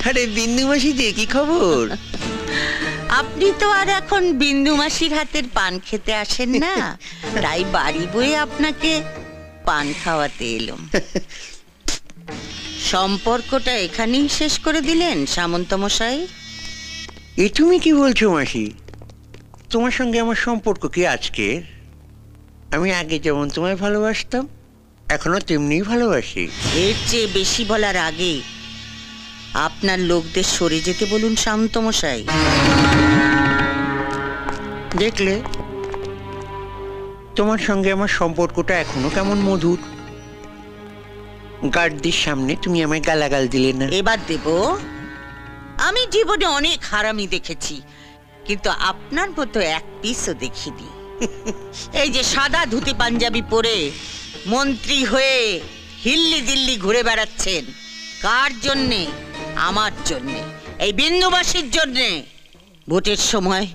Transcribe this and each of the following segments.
আরে বিন্দু মাসি যে কি খবর? আপনি তো আর এখন বিন্দু মাসির হাতের পান খেতে আসেন না, তাই বাড়ি বয়ে আপনাকে পান খাওয়াতে এলাম। সম্পর্কটা এখানেই শেষ করে দিলেন সামন্ত মশাই? এ তুমি কি বলছো মাসি? তোমার সঙ্গে আমার সম্পর্ক কি আজকের? আমি আগে যেমন তোমায় ভালোবাসতাম এখনো তেমনি ভালোবাসি। এর চেয়ে বেশি বলার আগে আপনার লোকদের সরে যেতে বলুন শান্ত মশাই। দেখলে তোমার সঙ্গে আমার সম্পর্কটা এখনো কেমন মধুর। গার্ডদের সামনে তুমি আমায় গালাগাল দিলে না। এবার দেব। আমি জীবনে অনেক হারামি দেখেছি, কিন্তু আপনার মতো এক পিসও দেখিনি। এই যে সাদা ধুতি পাঞ্জাবি পরে মন্ত্রী হয়ে হিল্লি দিল্লি ঘুরে বেড়াচ্ছেন, কার জন্যে? আমার জন্যে, এই বিন্দুবাসীর জন্যে। ভোটের সময়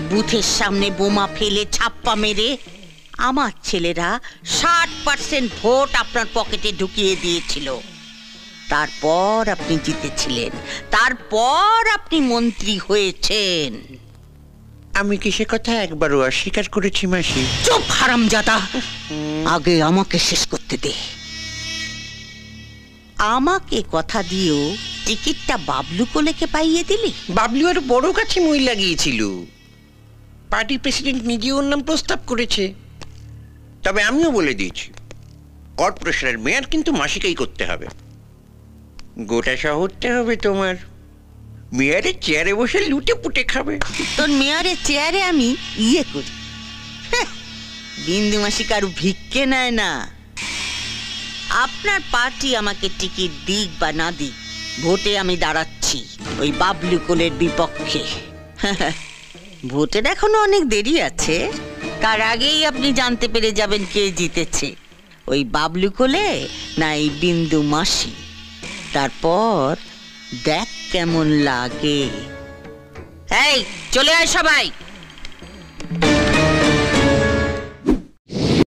বুথের সামনে বোমা ফেলে ছাপ্পা মেরে আমার ছেলেরা 60% ভোট আপনার পকেটে ঢুকিয়ে দিয়েছিল। তারপর আপনি জিতেছিলেন, তারপর আপনি মন্ত্রী হয়েছেন। আমি কি সে কথা একবারও অস্বীকার করেছি মাসি? চুপ হারামজাদা, আগে আমাকে শেষ করতে দে। আমাকে কথা দিও টিকিটটা বাবলু কোলেকে পাইয়ে দিলি। বাবলু আর বড় কাছে মই লাগিয়েছিল। পার্টি প্রেসিডেন্ট নিজে ওর নাম প্রস্তাব করেছে। তবে আমিও বলে দিয়েছি, কর্পোরেশনের মেয়র কিন্তু মাসিকেই করতে হবে। গোটা শহরটা হবে তোমার। মেয়রের চেয়ারে বসে লুটে পুটে খাবে। তোর মেয়রের চেয়ারে আমি ইয়ে করি। বিন্দু মাসি কারু ভিক্ষে নেয় না। আপনার পার্টি আমাকে টিকিট দিক বা না দিক, ভোটে আমি দাঁড়াচ্ছি ওই বাবলু কোলের বিপক্ষে। ভোটের এখনো অনেক দেরি আছে, তার আগেই আপনি জানতে পেরে যাবেন কে জিতেছে, ওই বাবলু কোলে না এই বিন্দু মাসি। তারপর দেখ কেমন লাগে। এই চলে আয় সবাই।